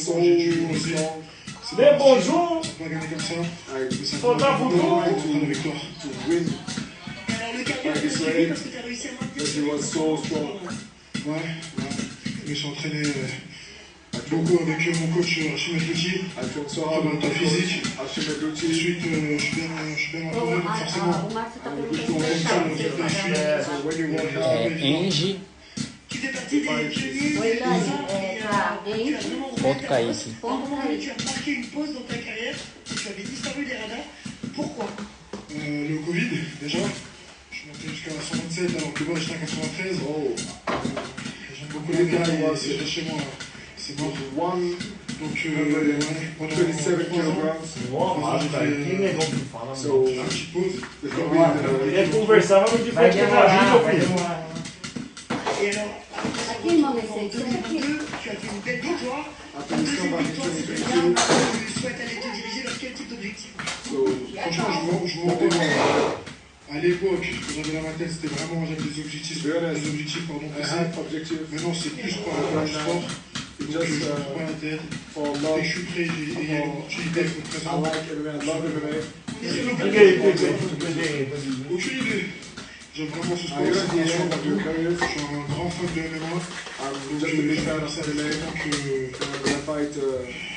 so strong. Mais bonjour. On peut pas gagner comme ça. Faut pas vous la victoire. To win. Alors le cardio a suivi parce que tu as réussi à maintenir. Because he was so strong. Ouais. Je me suis entraîné beaucoup avec mon coach Archimède. I trained so hard with ta my physique. coach, Archimède. Ensuite, je suis bien entouré, donc forcément. So when you work hard, Engie. Tu fais partie des pionniers. Tu as vraiment Ponto Caísse. À un moment donné, tu as marqué une pause dans ta carrière et tu avais disparu des radars. Pourquoi? Le Covid, déjà. Je suis monté jusqu'à 127 alors que moi j'étais à 93. J'aime beaucoup les gars et si j'étais chez moi, c'est mort. Donc, pendant 27 kilograms. So, une petite pause. the COVID, Ele conversava no diferente da vida, Et alors, Aqui, mano, esse en aqui. 2022, tu as fait une belle victoire. after Ta this deuxième comeback in victoire, c'est 2022, bien. Tu souhaites aller te diriger vers quel type d'objectif? so Franchement, je me rends compte à l'époque, que j'avais dans ma tête, c'était vraiment, j'avais des objectifs I précis. had objective Maintenant, c'est plus par rapport au sport. Donc, je ne prends pas la tête. for Dès love. que je suis prêt, j'ai une opportunité, il faut être I présent. like MMA, I love MMA. Aucune idée. J'aime vraiment ce sport, I c'est heard the passion end of partout. your career. Je suis un grand fan de MMA. I'm Donc, just a big fan of ça MMA. que I'm gonna fight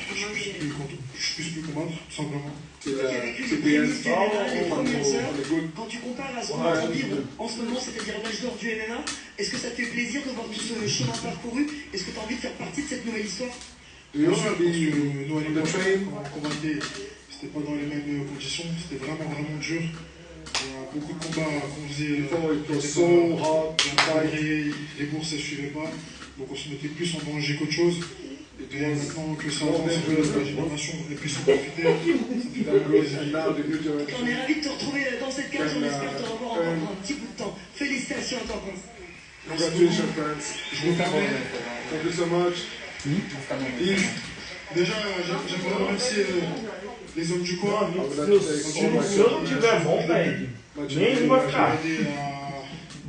je puisse plus combattre, tout simplement. till Tu as vécu the les end. prémices du MMA, les On premières heures. the good. Quand tu compares à ce qu'on entend dire en ce moment, c'est-à-dire l'âge d'or du MMA, est-ce que ça te fait plaisir de voir tout ce chemin parcouru? Est-ce que tu as envie de faire partie de cette nouvelle histoire? Do you Bien sûr, want parce to que be nous, à on the l'époque, train? quand on combattait, c'était pas dans les mêmes conditions, c'était vraiment dur. Il y a beaucoup de combats qu'on faisait. Before it was c'était so pas- hard to fight. les bourses, elles suivaient pas. Donc on se mettait plus en danger qu'autre chose. Et maintenant que ça avance, que la génération est plus en profiter, ça fait That vraiment goes, plaisir. and now the new On generation. est ravis de te retrouver dans cette cage, on espère te revoir encore pour un petit bout de temps. Félicitations à toi, Prince. Congratulations, friends. Je vous permets. Thank you so much. Déjà, j'aimerais remercier les hommes du coin. I would like to thank all my Se eu não tiver bom, velho, my nem vai ficar. Aider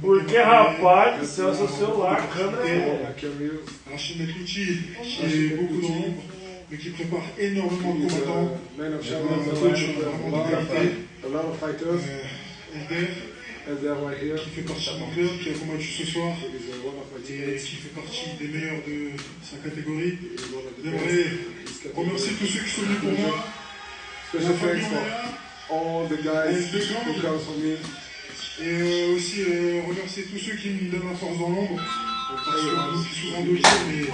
Porque, rapaz do céu, seu celular, a câmera é... I can real. Archimède qui est beaucoup dans l'ombre, mais qui prépare énormément de combattants. Man of Un Shadows, coach vraiment de qualité. a lot of fighters. Elder, And they're right here. qui fait partie de mon club, qui a combattu ce soir, He's one of my et teammates. qui fait partie des meilleurs de sa catégorie. He's one of the J'aimerais best. remercier tous ceux qui sont venus pour moi. La Special famille thanks for Montréal. all the guys who come for me. Et aussi remercier tous ceux qui me donnent la force dans l'ombre. Parce qu'on oublie souvent de le dire, mais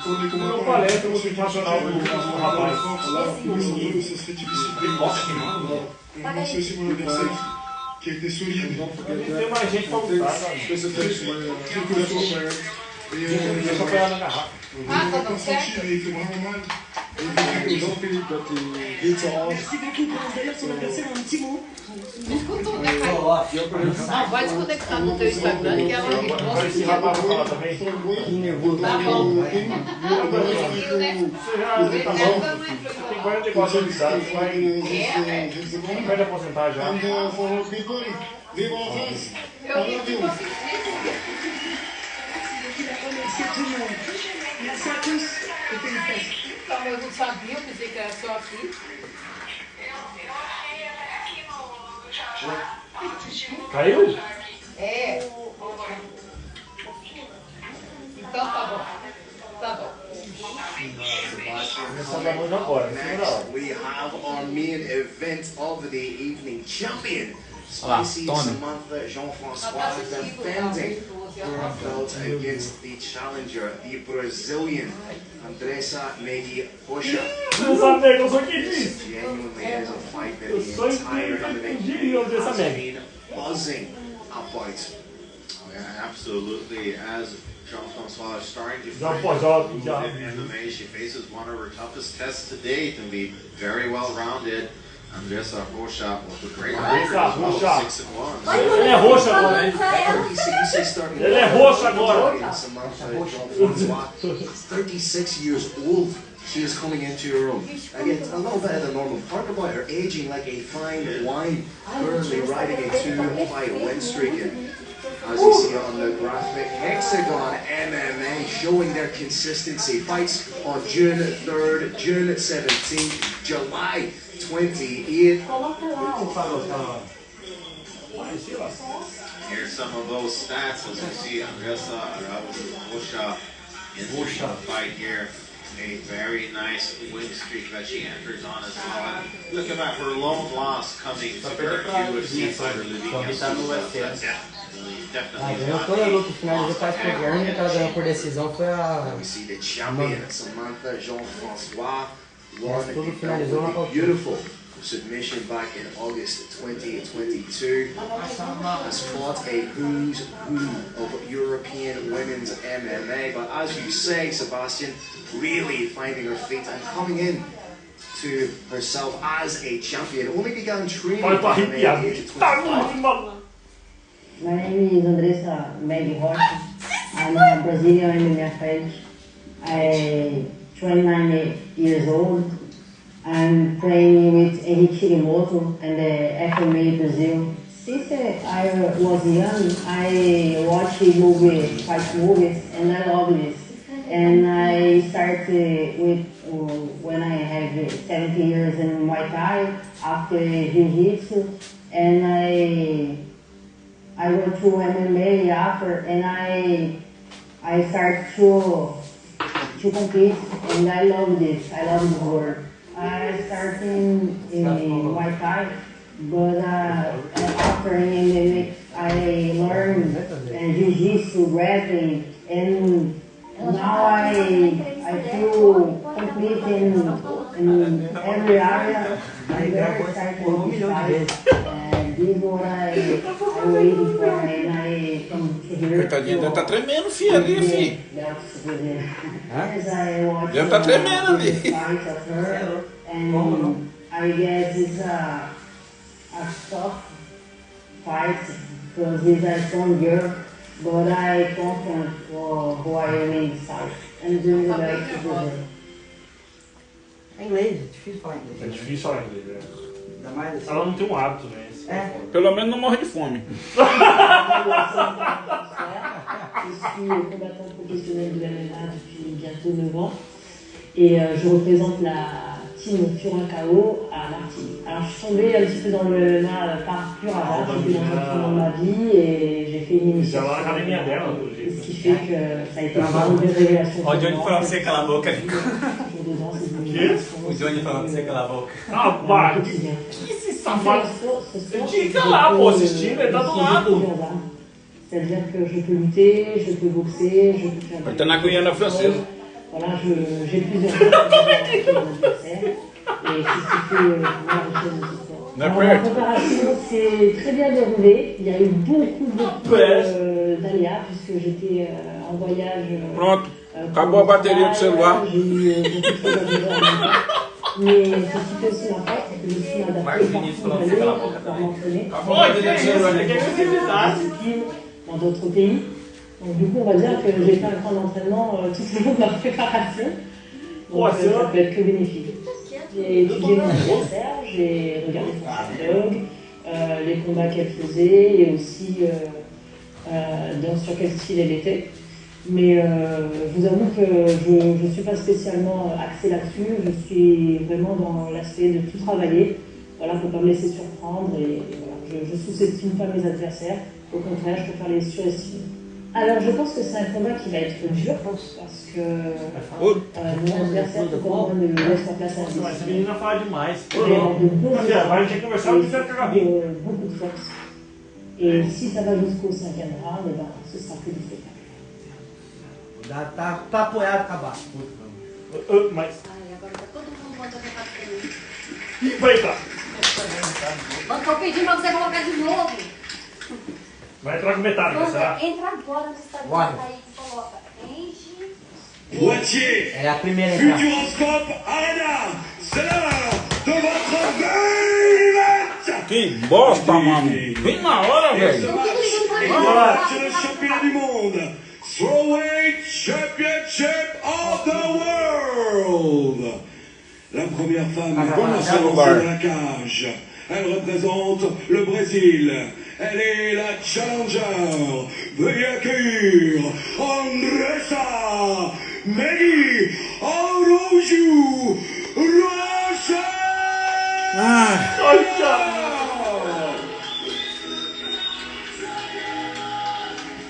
quand les No combattants palestra motivacional do rapaz. sans eux, ça serait difficile. Et remercier aussi mon adversaire qui a été solide. Don't forget Tem that. mais gente pra lutar, sabe? Special thanks to my personal friends. Et Deixa eu apanhar na garrafa. je ne l'ai pas senti, mais il fait vraiment mal. Et il fait Don't feel it, but the hits are off. Merci beaucoup, Prince. D'ailleurs, ton adversaire a un petit mot. Ah, vai desconectar no teu Instagram que ela Agora esse rapaz vai falar também. Tá bom. Você já tá bom? Tem 44 anos de idade, você vai... Pode aposentar já. Eu vi que você Il a remercié tout le monde. Merci à tous et félicitations. Então, eu não sabia, eu pensei que era só aqui. Caiu? É. Então tá bom. Tá bom. Começando a mão agora, em cima da hora. We have our main event of the evening champion, Olá, Spicy Tony. Samantha J.FRANCOIS, defending her belt against the challenger, the Brazilian Andressa MEG ROCHA. Você sabe, eu sou quem This disse. genuinely is a fight that Eu the sou entire entendi, MMA Andressa has MEG. been buzzing about. Yeah, absolutely. As Jean-Francois is starting to Já find pode, out ó, move já. in MMA, she faces one of her toughest tests to date and be very well rounded. Andressa ROCHA with a great record as well, ROCHA. 6-1. Ele é roxo agora. Ele é roxo agora. Samantha J.FRANCOIS, 36 years old. She is coming into her own. Again, a little better than normal. Talk about her aging like a fine wine, currently riding a 2-fight win streak. As you see on the graphic, Hexagon MMA showing their consistency. Fights on June 3rd, June 17th, July 28th. Here's some of those stats as we see Andressa ROCHA in the fight here. A very nice win streak that she enters on as well. And look at her lone loss coming to her UFC fighter Ganhou toda a luta, finalizou quase por ganho, a única que ela ganhou por decisão foi a... We see the champion Samantha J.FRANCOIS won tudo finalizou na a beautiful submission back in August 2022. Has fought a who's who of European women's MMA, but as you say, Sebastian, really finding her feet and coming in to herself as a champion. Only began training MMA at the age of 25. My name is ANDRESSA MEG ROCHA. I'm a Brazilian MMA fighter. I'm 29 years old. I'm training with Henrique Shigimoto and the FMA Brazil. Since I was young, I watched fight movies, and I love this. And I started with when I have 17 years in Muay Thai, after Jiu-Jitsu, and I went to MMA after, and I started to compete, and I love this. I love the world. I started in Muay Thai, but after in MMA, I learned Jiu-Jitsu, wrestling, and now I feel complete in every area. I'm very excited to this fight, and this is what I waited for, and I come to here. Coitadinha, deve estar tremendo, filho, ali, filho. Deve estar tremendo ali. And I guess it's a tough fight because it's a strong girl, but I confident for who I am inside and doing the best to do it. É inglês, é difícil falar inglês. É difícil falar inglês, né? Ainda mais assim. Ela não tem um hábito, né? Pelo menos não morre de fome. Je suis combattante professionnelle de MMA depuis bientôt 9 ans et je représente la team KO à Martinique. Alors je suis tombée un petit peu dans le MMA par pur hasard, j'étais dans un tournant de ma vie et j'ai fait une émission. Ce qui fait que ça a été vraiment une révélation. Ó, o Johnny falando pra você calar a boca. O Johnny falando pra você calar a boca. Ah, pá, que esse safado? Eu tinha que calar, pô, assistindo, ele tá do lado. C'est-à-dire que je peux lutter, je peux boxer, je peux faire... Vai estar na Guiana Francesa. Voilà, j'ai plusieurs adversaires et c'est ce qui fait la richesse de ce sport. Alors, la préparation s'est très bien déroulée. Il y a eu beaucoup d'aléas puisque j'étais en voyage. Pronto, acabou a bateria do celular. J'ai eu beaucoup de choses à vivre en même temps. Mais c'est ce qui fait aussi ma force, c'est que je suis adaptée pour m'entraîner. Dans d'autres pays. Donc du coup, on va dire que j'ai fait un camp d'entraînement tout au long de ma préparation. Donc ça peut être que bénéfique. J'ai étudié mon adversaire, j'ai regardé son dialogue, les combats qu'elle faisait et aussi sur quel style elle était. Mais je vous avoue que je ne suis pas spécialement axée là-dessus, je suis vraiment dans l'aspect de tout travailler. Voilà, il ne faut pas me laisser surprendre et voilà, je sous-estime pas mes adversaires. Au contraire, je préfère les surestimer. Alors, je pense que c'est un combat qui va être dur parce que mon adversaire, tout comme moi, ne laisse pas place à la discipline. Essa menina fala demais. Il a de bons Vai ter que conversar beaucoup de force. Et si ça va jusqu'au 5e round, eh ben, ce sera plus du spectacle. Tá apoiado, acabar. Mas... Ai, agora tá todo mundo botando errado pra mim. Ih, vai cá. Mas tô pedindo pra você colocar de novo. Vai entrar com metade, será? Entra agora no Instagram, aí coloca Engie. Poitiers, É a primeira entrada. Futuroscope Arena, c'est l'heure de votre main event. Que bosta, mano. Bem na hora, velho. Le champion du monde, Strawweight Championship of the World. La première femme à s'avancer dans la cage. Elle représente le Brésil. Elle est la challenger. Veuillez accueillir Andressa MEG ROCHA.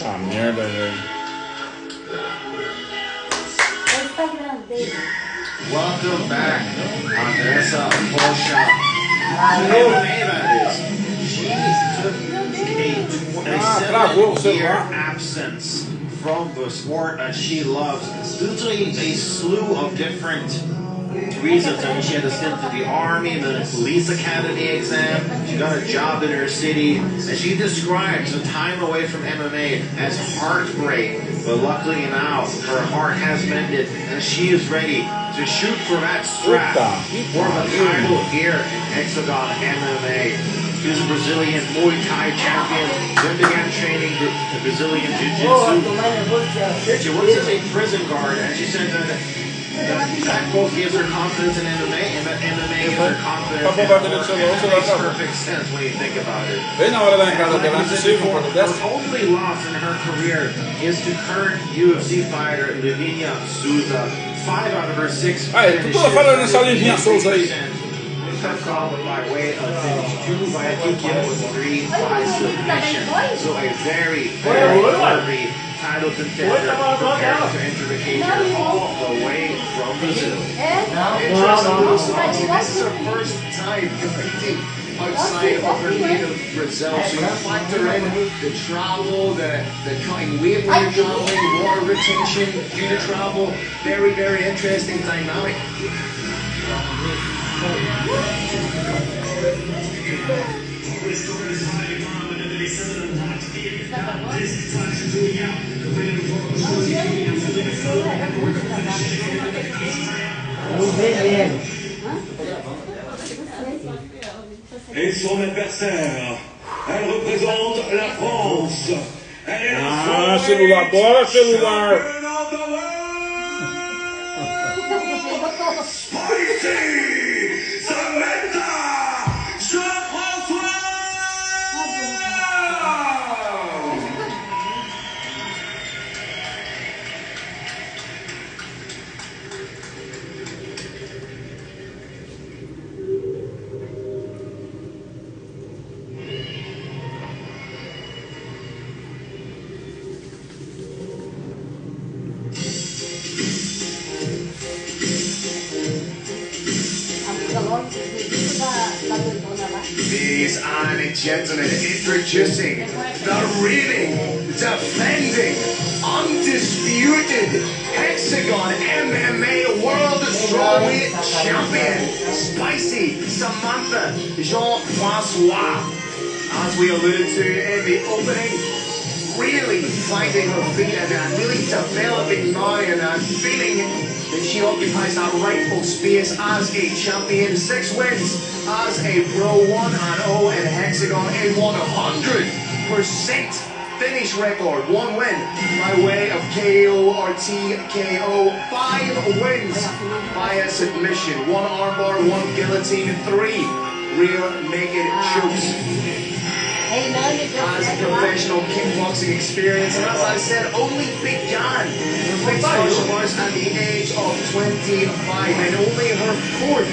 Ah, merda, velho. Welcome back, Andressa ROCHA. She took a 7-year absence from the sport that she loves due to a slew of different reasons. I mean, she had to stint in the army, then a police academy exam, she got a job in her city, and she describes the time away from MMA as heartbreak. But luckily now, her heart has mended, and she is ready to shoot for that strap for the title here in Hexagon MMA. She's a Brazilian Muay Thai champion, then began training the Brazilian Jiu-Jitsu. She works as a prison guard, and she said that both gives her confidence in MMA, and that MMA gives her confidence in her. It makes perfect sense when you think about it. Her only loss in her career is to current UFC fighter Livinha Souza. 5 out of her 6 finishes. By way of finish 2 by a TKO, 3 by submission. So a very title contender preparing to enter the cage all the way from Brazil. Interesting, this is her first time competing outside of her native Brazil. So you factor in the travel, the cutting weight when you're traveling, water retention due to travel. Very, very interesting dynamic. Et son adversaire, elle représente la France. Elle est la celular, bora celular. Spicy Samantha J.FRANCOIS. Ladies and gentlemen, introducing the reigning, defending, undisputed Hexagon MMA World Strawweight Champion, Spicy Samantha J.FRANCOIS. As we alluded to in the opening, really finding her feet and really developing now and feeling that she occupies that rightful space as a champion. 6 wins as a Pro 1-0 in Hexagon, a 100% finish record. 1 win by way of KO or TKO. 5 wins via submission. 1 armbar, 1 guillotine, 3 rear naked chokes. Has a professional kickboxing experience, and as I said, only began mixed martial arts at the age of 25, and only her 4th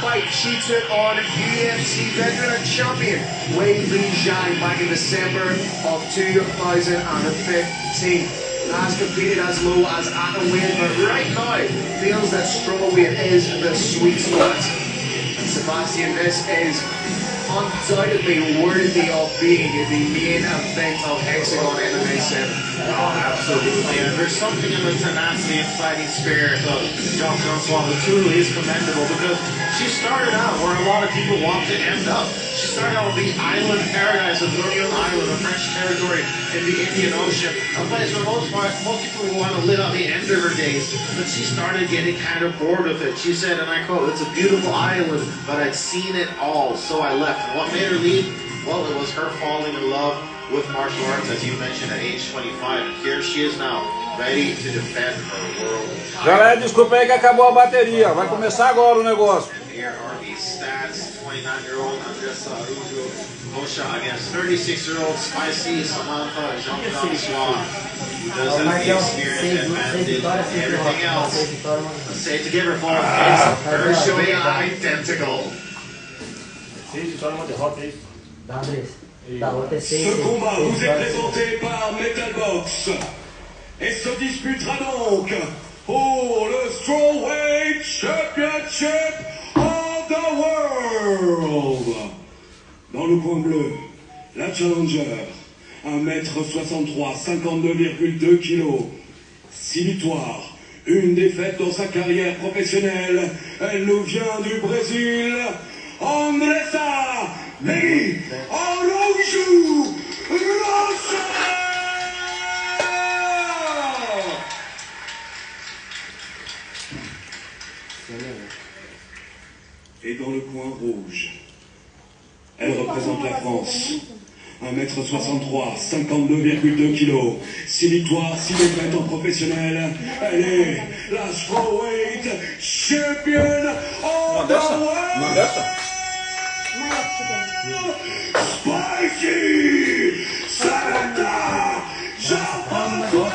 fight she took on UFC veteran and champion Wei Li Zhang back in December of 2015. Has competed as low as atomweight, but right now feels that strawweight is the sweet spot. And Sebastian, this is undoubtedly worthy of being the main event of Hexagon MMA 7. Oh, absolutely. And there's something in the tenacity and fighting spirit of J.FRANCOIS that truly is commendable, because she started out where a lot of people want to end up. She started out with the island paradise of Reunion Island, a French territory in the Indian Ocean, a place where most people want to live out the end of her days. But she started getting kind of bored with it. She said, and I quote, "It's a beautiful island, but I'd seen it all, so I left." And what made her leave? Well, it was her falling in love with martial arts, as you mentioned, at age 25. And here she is now, ready to defend her world title. Galera, desculpa aí que acabou a bateria. Vai começar agora o negócio. Here are the stats. 29-year-old Andressa ROCHA against 36-year-old Spicy Samantha Jean-Francois, who does have the experience advantage and everything else. Let's say to give her fault, it's virtually identical. Ce combat vous est présenté par Metalbox et se disputera donc pour le Strawweight Championship of the World. Dans le coin bleu, la challenger, 1m63, 52,2 kg, 6 victoires, 1 défaite dans sa carrière professionnelle. Elle nous vient du Brésil, ANDRESSA MEG ROCHA. Et dans le coin rouge, elle représente la France. 1m63, 52,2 kg, 6 victoires, 6 défaites en professionnel. Elle est la Strawweight Champion of the World. Spicy Samantha Jean-Francois.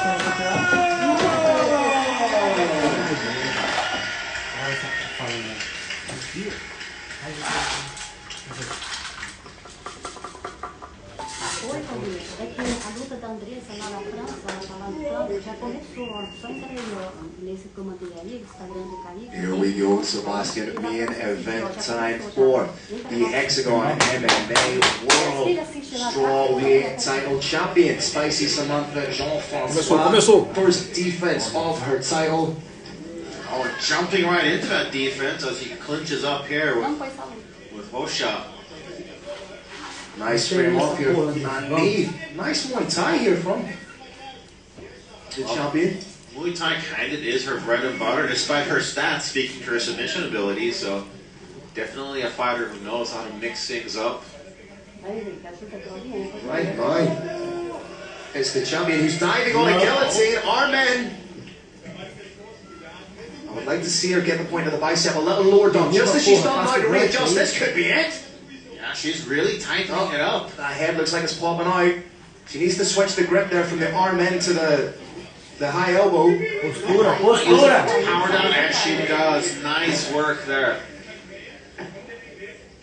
É que a luta da Andressa lá na França, ela tá lá lutando, já começou, só entregou nesse que eu mandei ali, o Instagram do Caribe. Here we go, Sebastian. Main event time for the Hexagon MMA World Strawweight Title Champion, Spicy Samantha Jean-Francois. First defense of her title. Oh, jumping right into that defense as he clinches up here with ROCHA. Nice frame up here. Nice Muay Thai here from the champion. Muay Thai kind of is her bread and butter, despite her stats speaking to her submission ability. So definitely a fighter who knows how to mix things up. Right now, it's the champion who's diving on a guillotine. Armen. I would like to see her get the point of the bicep a little lower down, just as she's done now to readjust. This could be it. Yeah, she's really tightening it up. That head looks like it's popping out. She needs to switch the grip there from the arm end to the high elbow. Power down, and she does. Nice work there.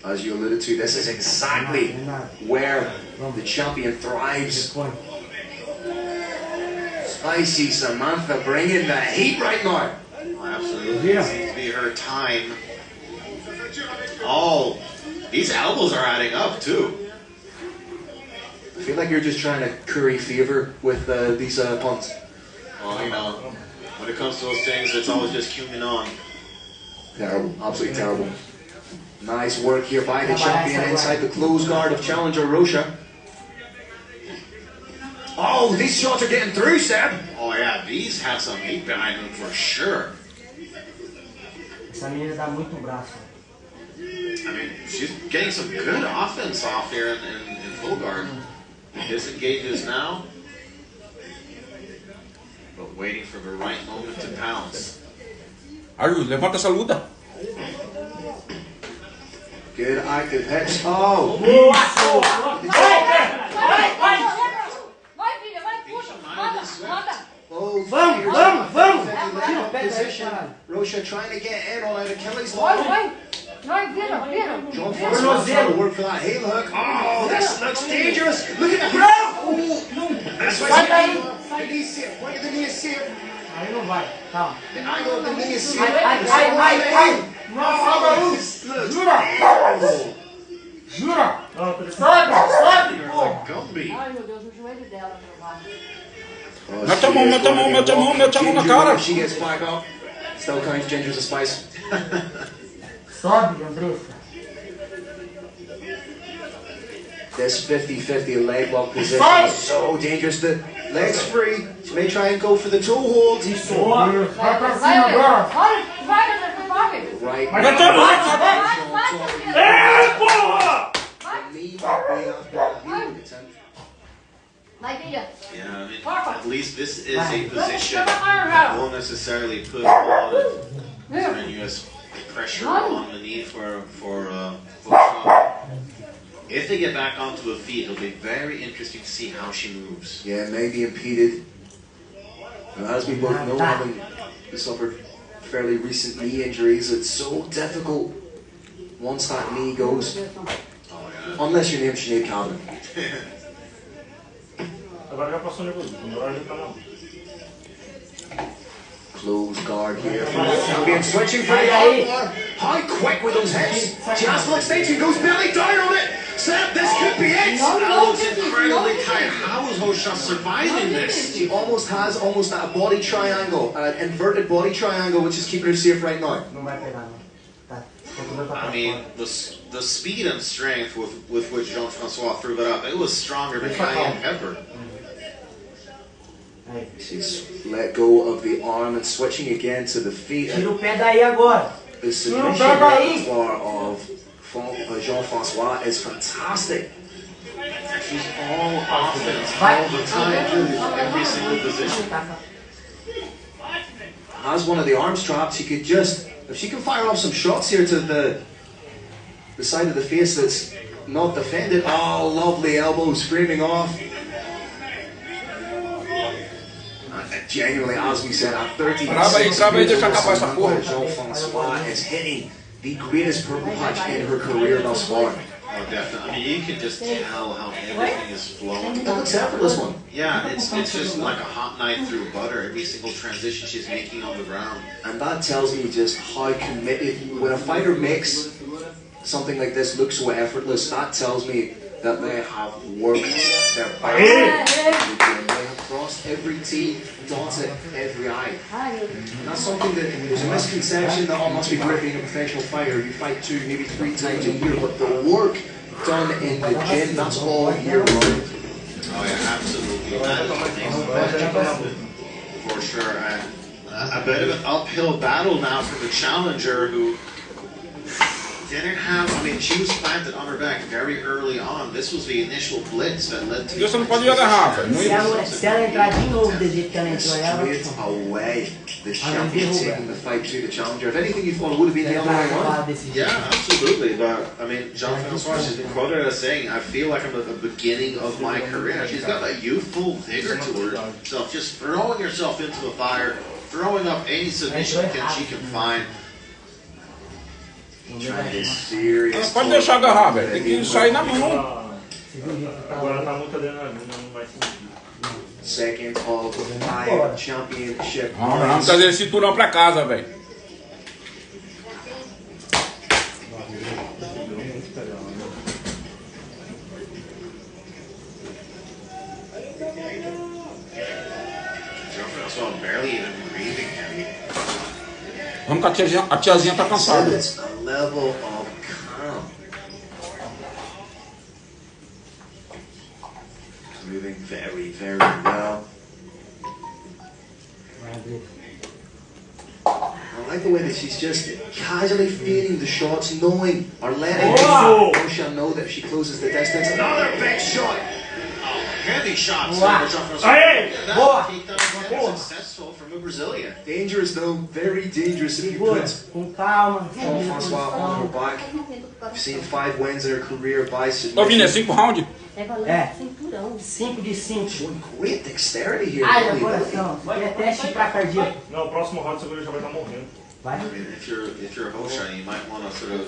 As you alluded to, this is exactly where the champion thrives. Spicy Samantha bringing the heat right now. Oh, absolutely. It seems to be her time. Oh, these elbows are adding up too. I feel like you're just trying to curry favor with these punts. Well, you know, when it comes to those things, it's always just cumin on. Terrible, absolutely terrible. Nice work here by the champion inside the close guard of challenger ROCHA. Oh, these shots are getting through, Seb. Oh yeah, these have some heat behind them for sure. Essa menina dá muito braço. I mean, she's getting some good offense off here in full guard. Disengages now, but waiting for the right moment to pounce. Arjun, levanta essa luta. Good active hits. Oh! Oh, vamos! Position. ROCHA trying to get in on an Achilles lock. Jean-Francois trying to work for that heel hook. Oh, this looks dangerous. Look at the ground. Oh, that's why the knee safe. Where did the knee safe? Aí não vai, calma. The angle of the knee is safe. Ai. Jura? Sobe! Gumby. Ai, meu Deus, o joelho dela, Mete a mão na cara. She gets back up. Still counts Ginger's a spice. Sobe, Andressa. This 50-50 leg lock position is so dangerous. The leg's free. She may try and go for the toe hold. Vai pra cima agora. Right. Yeah, I mean, at least this is a position that won't necessarily put a lot of strenuous pressure on the knee for Rocha. If they get back onto the feet, it'll be very interesting to see how she moves. Yeah, maybe impeded. As we both know, having suffered fairly recent knee injuries, it's so difficult once that knee goes. Oh, yeah. Unless your name's Sinead Calvin. Close guard here from the champion, switching for the armbar. How quick with those hips. She has full extension, goes belly down on it. Seb, this could be it. That looks incredibly tight. How is Rocha surviving this? She almost has that body triangle, an inverted body triangle, which is keeping her safe right now. I mean, the speed and strength with which J.FRANCOIS threw that up, it was stronger than cayenne pepper. She's let go of the arm and switching again to the feet. Tira o pé daí agora. The submission repertoire of J.FRANCOIS is fantastic. She's all offense all the time, every single position. Has one of the arms trapped, she could just, if she can fire off some shots here to the side of the face that's not defended. Oh, lovely elbow screaming off. Genuinely, as we said, at 36 J.FRANCOIS is hitting the greatest purple patch in her career thus far. Oh, definitely. I mean, you can just tell how everything is flowing. That looks effortless one. Yeah, it's just like a hot knife through butter. Every single transition she's making on the ground. And that tells me just how committed, when a fighter makes something like this look so effortless, that tells me that they have worked their best. They have crossed every T, dotted every I. And that's something that, there's a misconception that, oh, must be great being a professional fighter. You fight 2, maybe 3 times a year, but the work done in the gym, that's all year round. Oh yeah, absolutely. For sure. A bit of an uphill battle now for the challenger who didn't have, I mean, she was planted on her back very early on. This was the initial blitz that led to Você não pode agarrar, velho. Se ela entrar de novo do jeito que ela entrou, ela straight away. The champion taking the fight to the challenger. If anything, you thought it would have been the other way around. Yeah, absolutely. But I mean, J.FRANCOIS has been quoted as saying, "I feel like I'm at the beginning of my career." She's got a youthful vigor to herself, just throwing herself into the fire, throwing up any submission she can find. Pode deixar agarrar, velho. Tem que sair na mão. Agora tá muito adrenalina, não vai sentir. Second of 5 championship. Vamos trazer esse cinturão pra casa, velho. J.FRANCOIS barely even breathing heavy. Vamos que a tiazinha tá cansada. It's a level of calm. Moving very, very well. I like the way that she's just casually feeding the shots, knowing or letting Rocha know that if she closes the distance. Another big shot. Heavy shots. Successful from a Brazilian. Dangerous though, very dangerous if you put J.FRANCOIS on her back. I've seen 5 wins in her career by Tô vindo, é 5 rounds? É, 5 de 5. Great dexterity here. Ai, coração. Vai até chipar cardíaco. Não, o próximo round você já vai estar morrendo. Vai. I mean, if you're Rocha, you might want to sort of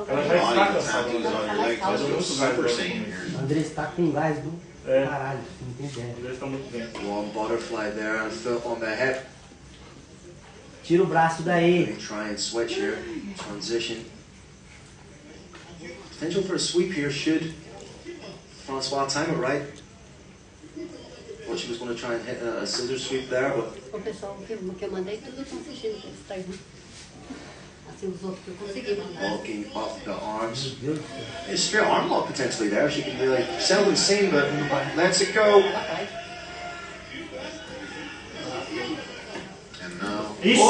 Ela já está body the cansada. tattoos on your legs. That's what Super Saiyan here. André está com gás do caralho, não tem ideia. Ele está muito bem. One butterfly there and foot on the hip. Tira o braço daí. Try and switch here. Transition. Potential for a sweep here should Francois time it right. Thought she was going to try and hit a scissor sweep there, but O pessoal que eu mandei, tudo estão assistindo esse treino. Assim, os outros que eu consegui mandar. walking off the arms. A straight arm lock potentially there. She can be like seldom seen, but lets it go. And now. Needs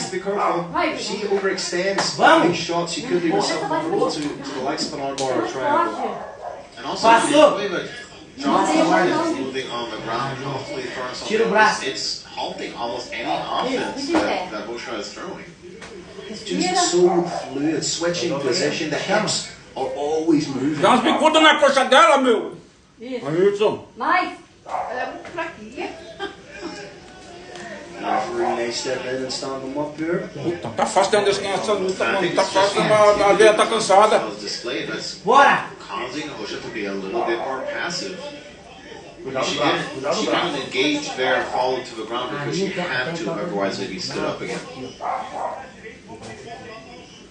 to be careful. If she overextends big shots, she could leave herself vulnerable to the likes of an armbar or triangle. And also, J.FRANCOIS is moving on the ground constantly throwing something. It's halting almost any offense that ROCHA is throwing. It's just so fluid, switching position, the hips are always moving. Dá umas picudas na coxa dela, meu. Isso. Mais. Ela é muito fraquinha. Referee may step in and stand them up here. Puta, tá fácil ter um descanso essa luta, mano. Tá fácil, a veia tá cansada. Bora! Causing ROCHA to be a little bit more passive. She didn't engage there and fall to the ground because she had to, otherwise they'd be stood up again.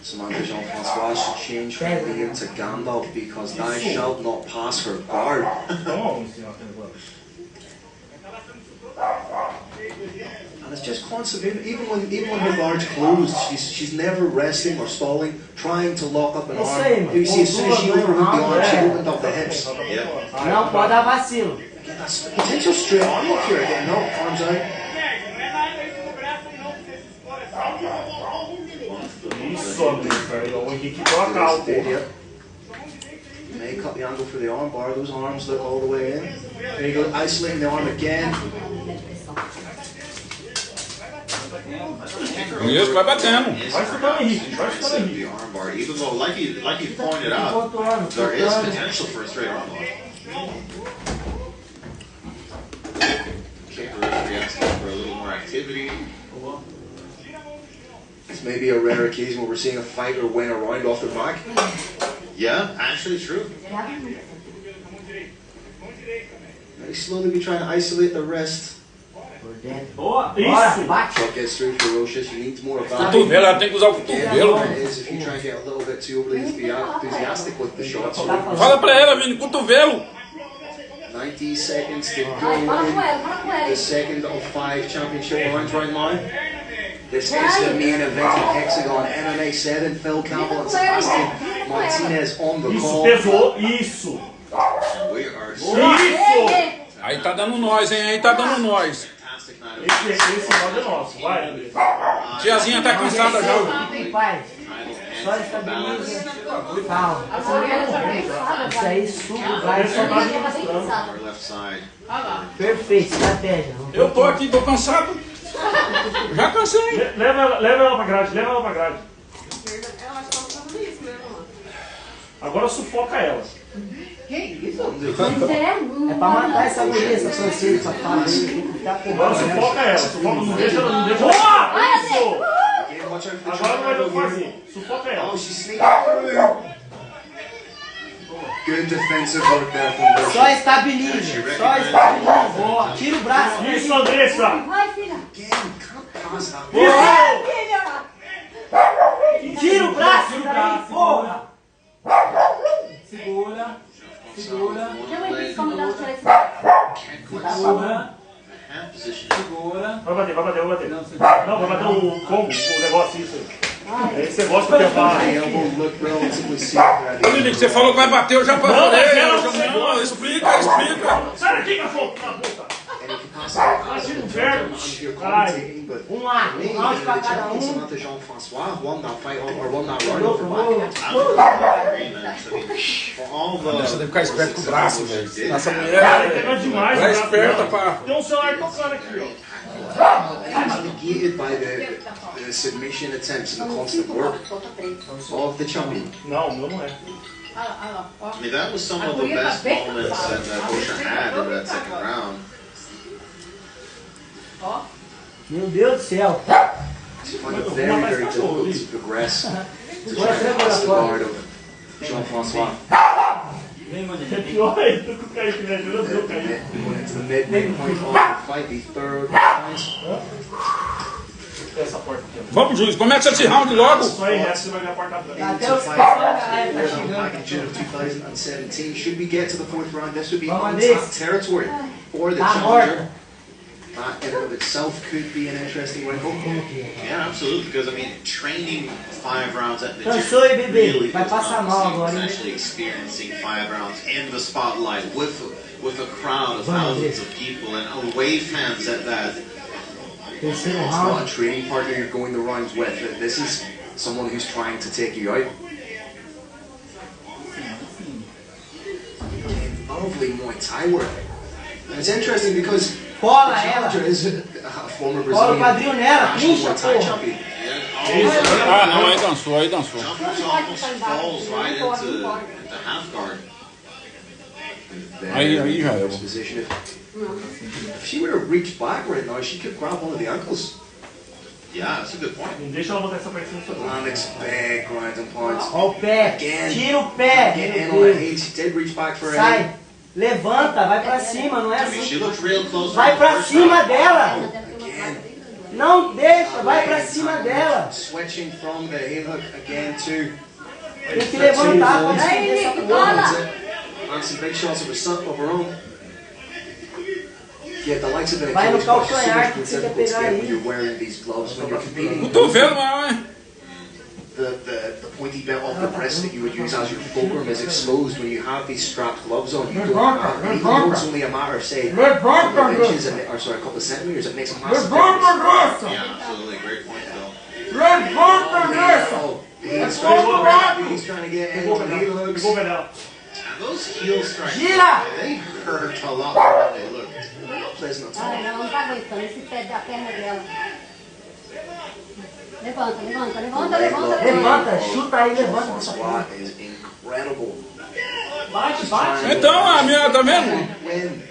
Samantha J.FRANCOIS should change from Liam to Gandalf because thou shalt not pass her guard. And it's just constant, even when her guard's closed, she's never resting or stalling, trying to lock up an arm. You see, as soon as she overhooked the arm, she opened up the hips. Não pode dar vacilo. Again, that's the potential straight arm lock here again. No, arms out. May cut the angle for the arm bar, those arms look all the way in. There you go, isolating the arm again. Isso, vai batendo. Vai ficando Henrique, vai ficando Henrique. The arm bar, even though, like you pointed out, there is potential for a straight arm lock. Okay, the referee asking for a little more activity. This may be a rare occasion where we're seeing a fighter win a round off the back. Yeah, actually true. May slowly be trying to isolate the wrist. Isso! Shot gets through for ROCHA, she needs more of that. Cotovelo, ela tem que usar o cotovelo. It is if you try and get a little bit too overly enthusiastic with the shots. Fala pra ela, Vini, cotovelo. 90 seconds to go in the second of 5 championship rounds right now. This is the main event of Hexagon MMA 7. Phil Campbell and Sebastian Martinez on the Isso, call. pesou, isso! We are Isso! Aí tá dando nós, hein? Aí tá dando nós. Esse modo é nosso, vai, André. Tiazinha tá cansada já. Pai, só estabiliza. Calma. Isso aí, subo, vai. Perfeito, estratégia. Eu tô aqui, tô cansado. Já cansei. Leva ela pra grade, leva ela pra grade. Ela acho que ela tá fazendo isso, né, mano? Agora sufoca ela. Que isso? É pra matar essa mulher, essa francesa, essa fala aí. Tem que ficar com Agora sufoca ela, sufoca, não deixa ela, não deixa ela. Isso! Agora não vai ter o que fazer. Sufoca ela. Oh, she's sneaking through. Good defensive work there from ROCHA. Só estabiliza, só estabiliza. Tira o braço. Isso, Andressa! Vai, filha. Again, can't pass that. Filha! Tira o braço, porra! Segura. Segura. Não é isso como dá pra Segura. Segura. Vai bater, vai bater, vai bater. Não, vai bater o combo, o negócio, isso aí. É esse negócio que eu falo. Lili, você falou que vai bater, eu já falei. Não, explica. Sai daqui, cachorro, na puta. Imagina o inferno. Caralho. Um round pra cada um. Samantha J.FRANCOIS won that fight or won that round off the back. Você deve ficar esperto com o braço, velho. Essa mulher Cara, é demais. é esperta pra... Tem um celular tocando aqui, ó. It was negated by the submission attempts and the constant work of the champion. Não, o meu não é. I mean, that was some of the best moments that ROCHA had in that second round. Meu Deus do céu. I find it very, very difficult to progress to try and pass the guard of J.FRANCOIS. É pior ainda que o Caio que me ajuda, eu caí. Going into the midway point of the fight, the third round. Essa porta aqui, ó. Vamos, Juiz, começa esse round logo. Só aí, resto, você vai ver a porta atrás. Até os caras Back in June of 2017. Should we get to the fourth round, this would be untapped territory for the challenger. That in and of itself could be an interesting wrinkle. Yeah, absolutely. Because I mean, training 5 rounds at the gym Cansou, hein, bebê? really Vai is passar not mal the same agora, as hein? actually experiencing 5 rounds in the spotlight with a crowd of thousands of people and away fans at that. It's not a training partner you're going the rounds with. This is someone who's trying to take you out. Oh, lovely Muay Thai work. And it's interesting because Cola the challenger ela. is a former Cola o Brazilian quadril nela, national puxa, Muay Thai porra. champion. Ah, não, aí dançou, aí dançou. Jumpers almost falls right into half guard. Aí já era. Position. If she were to reach back right now, she could grab one of the ankles. Yeah, that's a good point. Não deixa ela botar essa pressão sobre ela. Alex big ground and points. Ó o pé. Again. Tira o pé. Get in Meu on the Deus. head. She did reach back for a Sai. head. Levanta, vai pra cima, não é I mean, she assim. looked real close. Vai pra cima dela. Again. Não deixa, vai pra cima dela. Switching from the heel hook again to Tem que levantar pra defender essa porra. and some big shots of her own. Yeah, the likes of an Vai no Achilles crush is so calcanhar much que more você quer difficult to pegar get when aí. you're wearing these gloves, when you're competing. Não tô vendo mais, hein? The pointy bit of the wrist that you would use as your fulcrum is exposed when you have these strapped gloves on. You don't have, even though it's only a matter of, say, a couple of inches, or sorry, a couple of centimeters, it makes a massive difference. Yeah, absolutely. Great point, Phil. He's trying to get in on the heel hooks. Pegou o pé dela. And those heel strikes, Gira! they hurt a lot more than they look. Pleasant at all. Olha, ela não tá aguentando esse pé da perna dela. Levanta, levanta, levanta, levanta. Levanta, chuta aí, levanta. This squat is incredible. Bate, bate. Então, a minha, tá vendo? When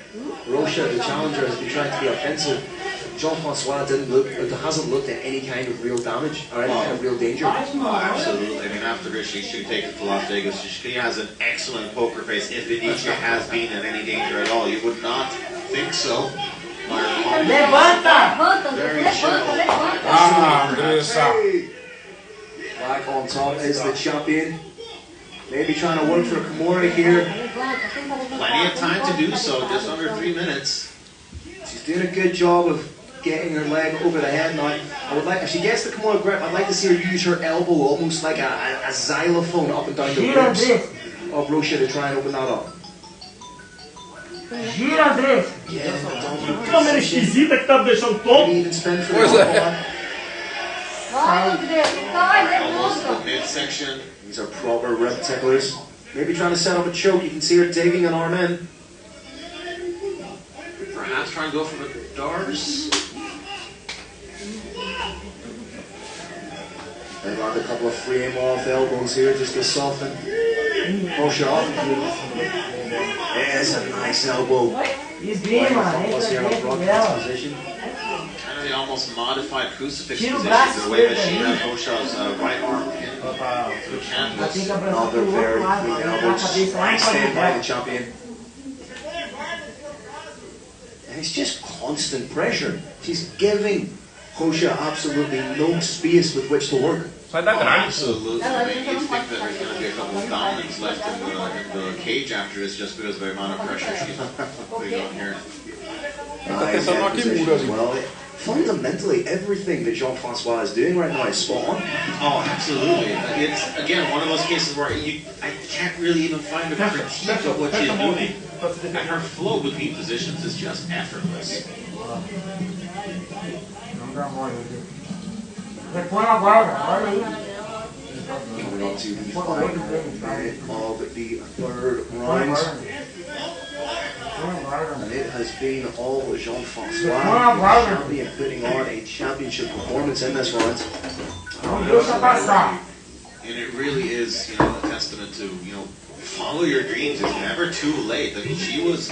Rocha, the challenger, has been trying to be offensive, Jean-Francois hasn't looked at any kind of real damage or any kind of real danger. Oh, absolutely. I mean, after this, she should take it to Las Vegas. She has an excellent poker face. If Benicia has been in any danger at all, you would not think so. Levanta! Very shallow. Ah, Andressa. Back on top is the champion. Maybe trying to work for Kimura here. Plenty of time to do so, just under 3 minutes. She's doing a good job of getting her leg over the head now. I would like, if she gets the Kimura grip, I'd like to see her use her elbow almost like a xylophone up and down the ribs of Rocha to try and open that up. Gira, André. Yeah, Que câmera esquisita que tá me deixando tonto. even spin for the Pois é. Vai, André, vai, Almost levanta. the midsection. These are proper rib ticklers. Maybe trying to set up a choke. You can see her digging an arm in. Perhaps try and go for the doors. They've got a couple of frame off elbows here just to soften. Push off. There's a nice elbow. Esgrima, Almost here entra in dentro front dela. position. Kind of the almost modified crucifix Tira o position, braço the way that she esquerdo has Rocha's right arm pinned to the Ela tem canvas. que abraçar Another pro very outro lado, clean levantar a elbows. cabeça lá Nice pra stand by the dentro. champion. And it's just constant pressure. She's giving Rocha absolutely no space with which to work. Sai da grade. Absolutely. I mean, you'd think that there's going to be a couple of dominants left in the cage after this just because of the amount of pressure she's putting on here. Nice head position as well. Fundamentally, everything that Jean-Francois is doing right now is spot on. Oh, absolutely. It's, again, one of those cases where I can't really even find a critique of what she's doing. And her flow between positions is just effortless. Repõe a guarda, olha aí. Coming on to the final minute of the third round. And it has been all Jean-Francois, the champion, putting on a championship performance in this round. Não deixa passar. And it really is, a testament to, follow your dreams. It's never too late. I mean, she was,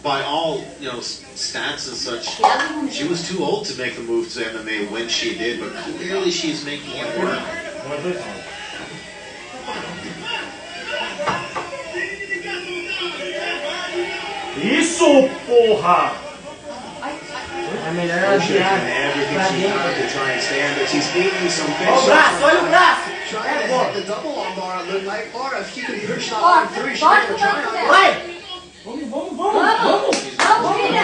by all, stats and such, she was too old to make the move to MMA when she did, but clearly she's making it work. Isso, porra! É melhor ela virar pra dentro. To try and stand, but she's eating some big Olha o braço, olha o braço. Trying to hit the double arm bar, it looked like, or if she could push that arm through, she Bora, could try on. Vai! She's in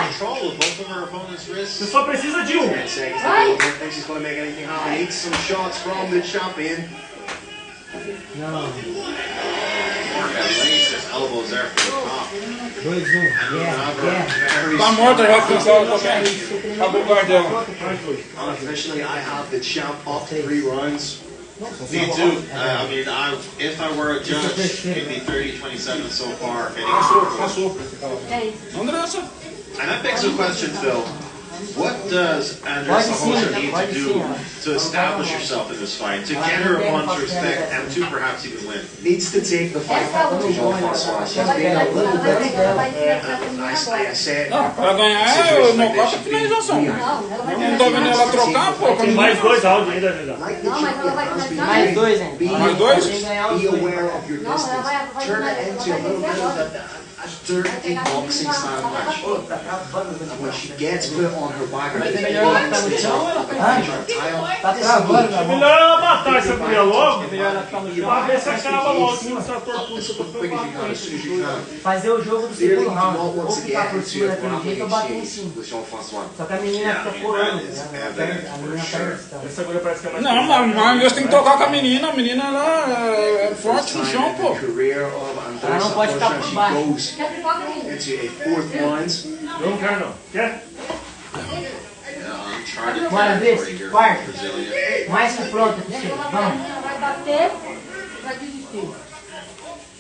control of both of her opponent's wrists. Você só precisa de 10 seconds. I don't think she's going to make anything happen. Needs some shots from the champion. Não. Hellacious elbows there for the top. 2-1. Guerra. Tá morta já, pessoal, também. Acabou o guarda dela. Unofficially, I have the champ up 3 rounds. Me too. I mean, if I were a judge, it'd be 30-27 so far. Andressa. And that begs the question, Phil. What does Andressa Rocha need to do to establish herself in this fight, to get her opponent's respect, and to perhaps even win? Needs to take the fight to J.FRANCOIS. She's been a little bit, I said, Não, pra ganhar é nocaute e finalização. Não tô vendo ela trocar, pô. Tem mais 2 áudios ainda, José. Não, mas ela vai começar. Mais 2, hein? Mais 2? Be aware of your distance. Turn it into a little bit of a dirty boxing style match. And when she gets put on her back, Tá travando, É melhor ela matar essa mulher logo, pra ver se acaba logo essa tortura. fazer o jogo do segundo round. Ou ficar por cima daquele jeito ou bater em cima. Só que a menina fica pulando. A menina perde distância. Essa agora parece que é mais. Não, mas tem que trocar com a menina. A menina ela é forte no chão, pô. Ela não pode ficar por baixo. Into a fourth round. Não quero não. Quer? Bora, Andressa. Quarto. Mais que pronta, Priscila. Vamos. Ela vai bater, vai desistir.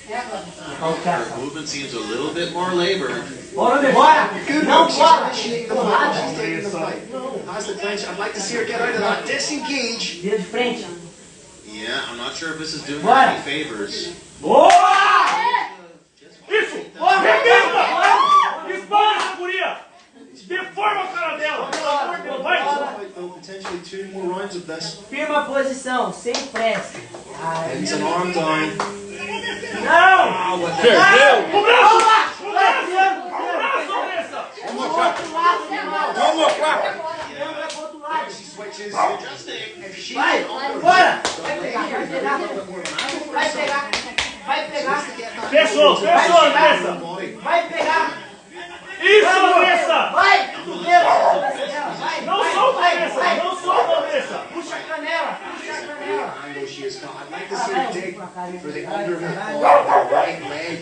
Her movement seems a little bit more labored. Bora, bora. Não bora. She's taking the fight. Has the clinch. I'd like to see her get out of that. Disengage. Vira de frente. Yeah, I'm not sure if this is doing her any favors. Boa! Isso! Arrebenta! Espalha essa guria! Deforma a cara dela! Pelo amor de Deus, vai! Potentially 2 more rounds of this. Firma a posição, sem pressa. It's an arm down. Não! Perdeu! O braço! O braço! O braço, Andressa! Vamos, placa! She switches. Vai! Bora! Vai pegar, vai pegar. Vai pegar. Vai pegar. Fechou, Andressa! Vai pegar. Isso, Andressa! Vai! Vai! Não solta, Andressa! Não solta, Andressa! Puxa a canela! Puxa a canela! Angle she has got. I'd like to see her dig for the underhook on her right leg.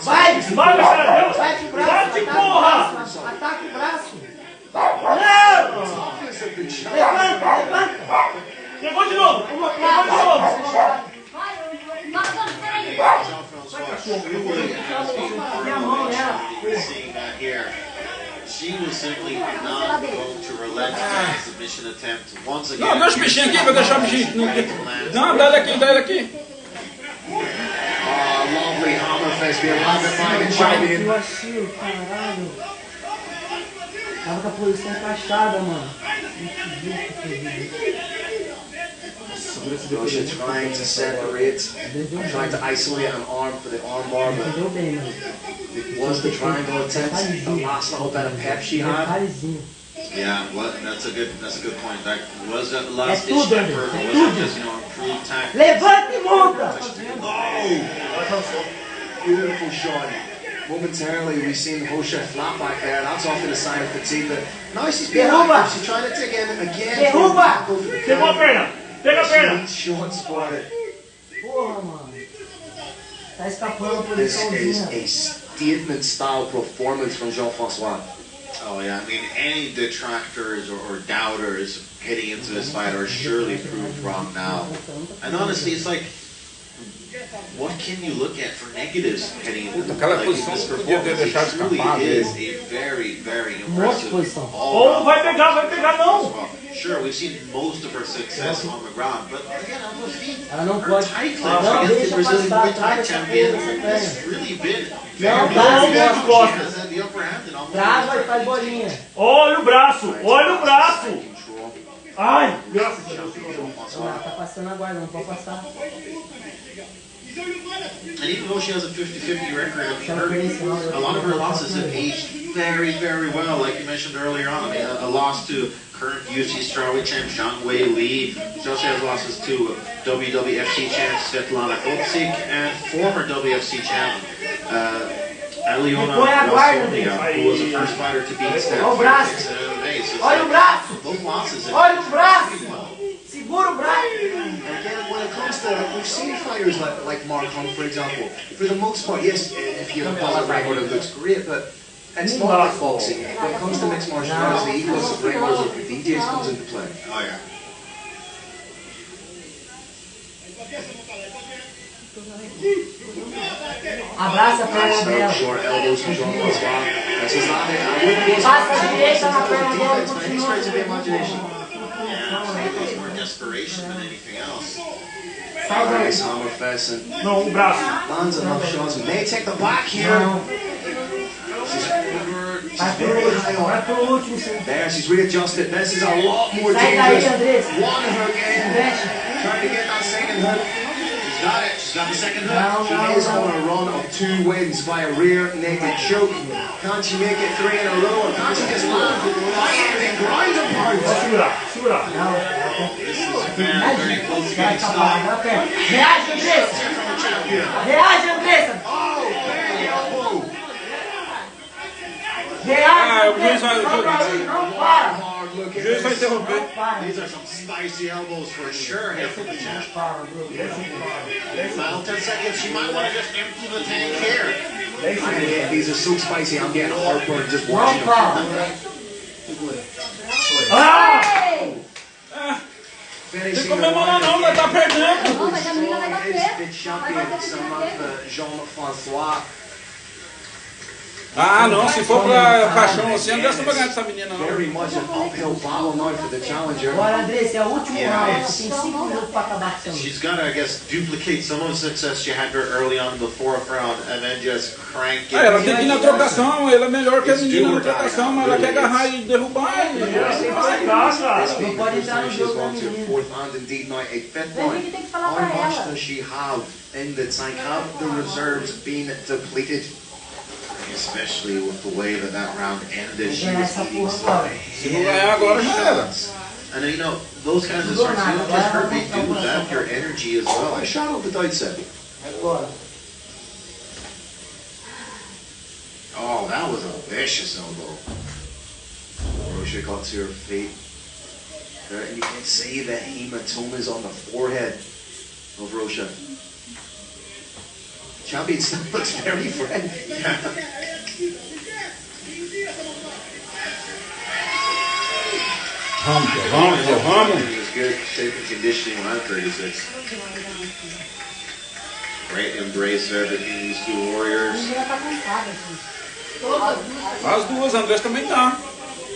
Vai! Esmaga a cara dela! Vai pro braço! Bate, porra! Ataca o braço! Não! Levanta! Levanta! Pegou de novo! Pegou de novo! Seeing that here, she was simply not going to relent from the submission attempt once again. Não, deixa o bichinho aqui, vai deixar o bichinho. Não, dá ele aqui, dá ele aqui. Lovely hammer fist. Be a little bit champion. Vacilo, caralho. Tava com a posição encaixada, mano. Rocha trying to separate, trying to isolate an arm for the arm bar, but it was the triangle attempt, the last little bit of pep she had. Yeah, well, that's a good point. That was the last ditch effort, or was it just, improved tactics? Levanta e monta! Oh! Beautiful shot. Momentarily we've seen Rocha flat back there. That's often a sign of fatigue, but now she's being active. She's trying to take in again. Derruba! Pegou a perna! Pega a perna! Shots for it. Porra, mano. Tá escapando a This posiçãozinha. is a statement style performance from J.FRANCOIS. Oh yeah, I mean, any detractors or doubters heading into this fight are surely proved wrong now. And honestly, it's like, what can you look at for negatives heading into this performance? It truly is a very, very impressive Oh, vai pegar não! Sure, we've seen most of her success on the ground, but again, on those feet, Ela não her pode. tight Não, clinch against the deixa Brazilian passar, Muay Thai trava essa champion porra, essa has perna. really been Não, very dá, good. não She gosta. has had the upper hand in almost Trava e faz bolinha. Olha o braço! Olha o braço! Ai, graças a Deus. Ela tá passando a guarda, não pode passar. And even though she has a 50-50 record, a lot of her losses have aged very, very well, like you mentioned earlier on. I mean, a loss to current UFC strawweight champ Zhang Wei Li. She also has losses to WWFC champ Svetlana Kotsik and former WFC champ Aliona Rosovnia, who was the first fighter to beat Steph. Olha o braço! Those losses have Olha o braço! Segura o braço! Again, when it comes to, we've seen fighters like Mark Hunt, for example. For the most part, yes, if you have a record, it looks great, but it's not like boxing. When it comes to mixed martial arts, the ethos of regulars or DJs comes into play. Oh yeah. Abraça a perna dela. Short elbows from Jean-Francois. This is not it. I wouldn't go Passa a direita na perna dela. defense, man. Any stretch of the imagination. Yeah, it's more desperation than anything else. Nice hammer fest and Não, o braço. lands enough shots. We may take the back here. Vai pro último, sim. There, she's readjusted. This is a lot more Sai daí, dangerous. Andressa. One hook in. Mexe. Trying to get that second hook. She's got it. She's got the second hook. She is on a run of 2 wins by a rear naked choke. Can she make it 3 in a row, or can she just land and grind and pound? Segura, segura. This is very close to getting stopped. Reage, Andressa. Reage, Andressa. Oh, big elbow. Reage, o juiz vai- Não para. Hard look O at juiz vai this. interromper. These are some spicy elbows for sure here from the champ. Final 10 seconds. She might want to just empty the tank here. These are so spicy, I'm getting heartburn just Não watching para. them. Finishing Tem como the não, ela tá perdendo. Não, mas a menina vai bater. is the champion, Samantha Jean-Francois. Ah, não, se for pra paixão assim, Andressa não vai ganhar dessa menina, não. Very much an uphill battle now for the challenger. Agora, Andressa, é o último Yeah, round. it's- Você tem 5 minutos pra acabar com isso. She's got to, I guess, duplicate some of the success she had her early on in the fourth round and then just crank it. Ah, ela tem que ir na trocação, ela é melhor que a menina na trocação, mas ela quer agarrar e derrubar. This Não being pode the entrar no first, she's jogo da gone to menina. 4th and indeed now a 5th Daí a round. gente tem que falar How pra much ela. does she have in the tank? Have the reserves been depleted? Especially with the way that that round ended, she É was essa leading porra some agora. Se não ganhar agora, já era. And you know, those kinds of starts, you don't just hurt, they do zap your energy as well. I shadowed the outset. Agora. Oh, that was a vicious elbow. Rocha got to her feet. There, and you can see the hematomas on the forehead of Rocha. Champion still looks very friendly. Vamos. He was good shape and conditioning around 36. Great embrace there between these two A warriors. menina tá cansada, gente. As duas, Andressa também tá.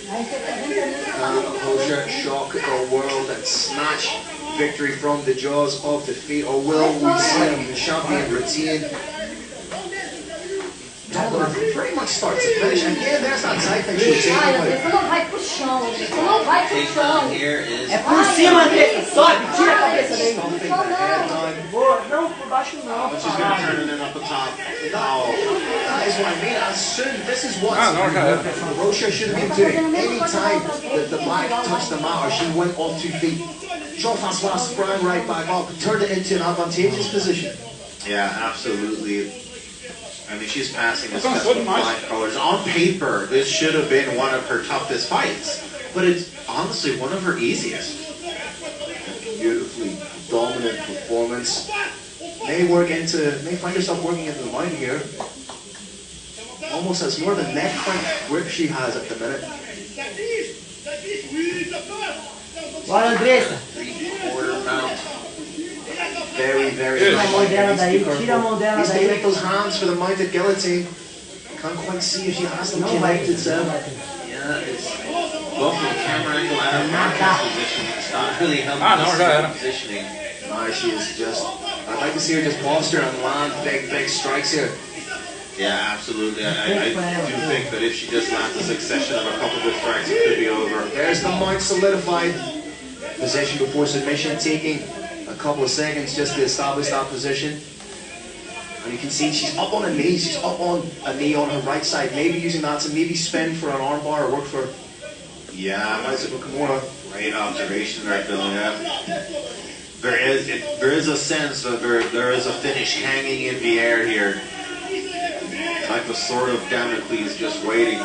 Aí você tá vendo Rocha shock the world and snatch victory from the jaws of defeat, or will we see the champion retain? Pretty much start to finish. Again, there's that side thing she was taking Ai, away. você não vai pro chão, você não vai pro chão. Takedown here is É por cima, Andressa. Sobe, tira a cabeça daí. Stomping the head down. Boa. Não, por baixo não. but she's going to turn it in up the top. Oh, That is what I mean. As soon, this is what Ah, não, já era. Rocha should have been doing. Any time that the black touched the mat or she went off 2 feet, Jean-Francois sprang right back up, turned it into an advantageous position. yeah, absolutely. I mean, she's passing this That's test good, with nice. flying colors. On paper, this should have been one of her toughest fights, but it's honestly one of her easiest. Beautifully dominant performance. May find herself working into the mind here. Almost has more of a neck crank grip she has at the minute. Bora, Andressa. 3/4 round. Very, very Tira a mão nice. dela Needs to daí. be careful. Tira a mão dela Needs to make daí. those hands for the mounted guillotine. Can't quite see if she has them Não vai. connected, Sam. Yeah, it's both from the camera angle and her broadcast position. It's not really helping Ah, não, us já see era. the positioning. No, she is just. I'd like to see her just posture and land big strikes here. Yeah, absolutely. I do think that if she just lands a succession of a couple good strikes, it could be over. There's the mount solidified. Position before submission, taking a couple of seconds just to establish that position. And you can see she's up on her knees. She's up on a knee on her right side. Maybe using that to maybe spin for an armbar or work for Yeah, Isaac Kimura. great observation there, Phil. Yeah. There is a sense that there is a finish hanging in the air here. Like the sword of Damocles just waiting.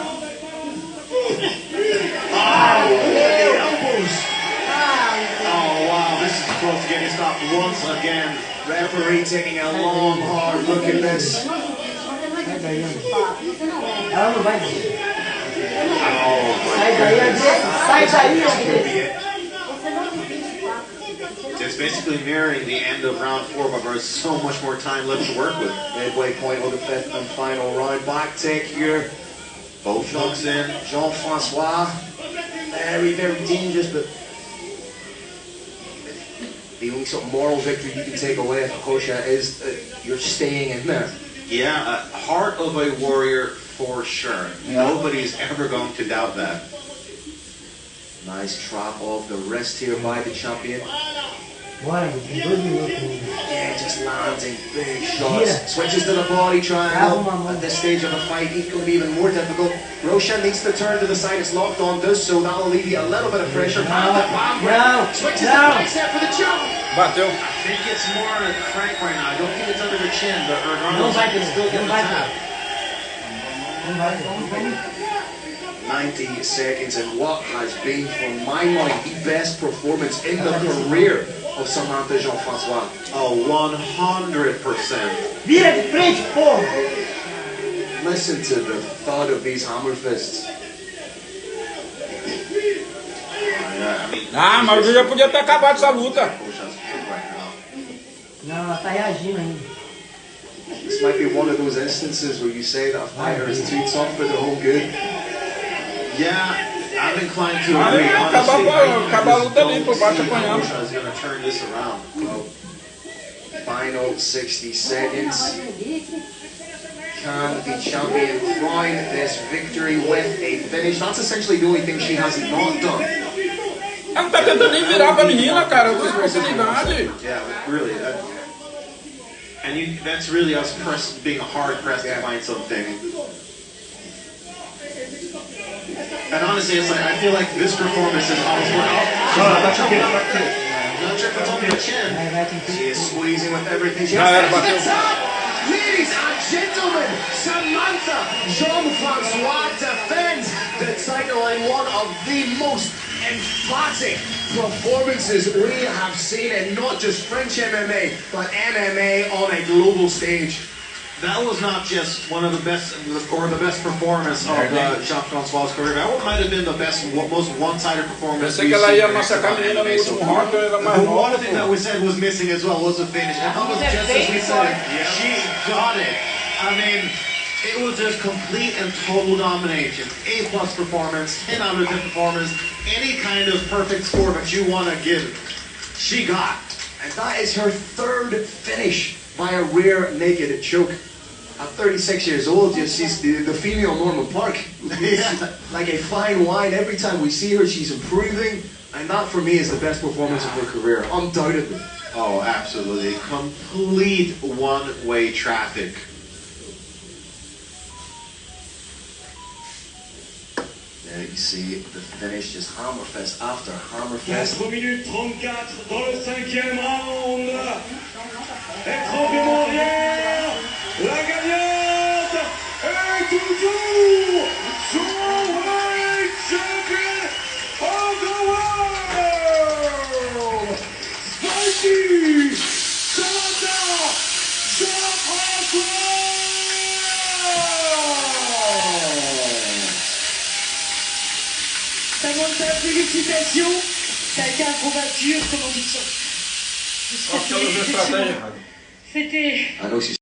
Oh wow, this is close to getting stopped once again. Referee taking a long, hard look at this. Ela não vai dizer. Oh, Sai daí, Andressa. Sai daí, Andressa. Você não divide, tá? just it's basically mirroring the end of round 4, but there's so much more time left to work with. Midway point of the 5th and final round. Back take here. Both hooks in. J.FRANCOIS. Very, very dangerous, but the only sort of moral victory you can take away from ROCHA is that you're staying in there. Yeah, heart of a warrior for sure. Yeah. Nobody's ever going to doubt that. Nice trap of the wrist here by the champion. Yeah, just landing big shots. Switches to the body triangle. At this stage of the fight, it's going to be even more difficult. ROCHA needs to turn to the side. It's locked on this, so that'll alleviate a little bit of pressure. Switches to bicep for the jump. Bateu. I think it's more on a crank right now. I don't think it's under the chin, but regardless, I can still get the tap. 90 seconds, and what has been, for my money, the best performance in the career of Samantha J.FRANCOIS. Oh, 100%. Listen to the thud of these hammer fists. Ah, mas eu já podia ter acabado essa luta. Não, ela tá reagindo ainda. This might be one of those instances where you say that a fighter is too tough for their own good. Yeah, I'm inclined to agree. Honestly, acaba a luta ali, por baixo apanhando. ROCHA is going to turn this around. Well, final 60 seconds. Can the champion crown this victory with a finish? That's essentially the only thing she has not done. Ela não tá tentando nem virar pra menina, cara. Outra oportunidade. Yeah, really. That's really us being hard pressed to find something. And honestly, it's like I feel like this performance is almost more out. Not sure if it's on the chin. She is squeezing with everything she has. Ladies and gentlemen, Samantha J.FRANCOIS defends the title in one of the most emphatic performances we have seen in not just French MMA, but MMA on a global stage. That was not just one of the best, or the best performance of J.FRANCOIS' career. That one might have been the best, most one-sided performance we've seen in MMA so far. One thing that we said was missing as well was a finish. And that was just as we said. She got it. I mean, it was just complete and total domination. A+ performance, 10 out of 10 performance, any kind of perfect score that you want to give, she got. And that is her 3rd finish by a rear naked choke. At 36 years old, she's the female Norman Park. Like a fine wine. Every time we see her, she's improving. And that, for me, is the best performance of her career, undoubtedly. Oh, absolutely. Complete one-way traffic. There you see the finish, just hammer fist after hammer fist. 4 minutes 34 dans le 5e round. Étranglement arrière. La gagnante est toujours Joint Champion of the World, Spicy Samantha J.FRANCOIS. Samantha, félicitations. Ça a été un combat dur, comment tu te sens? C'était...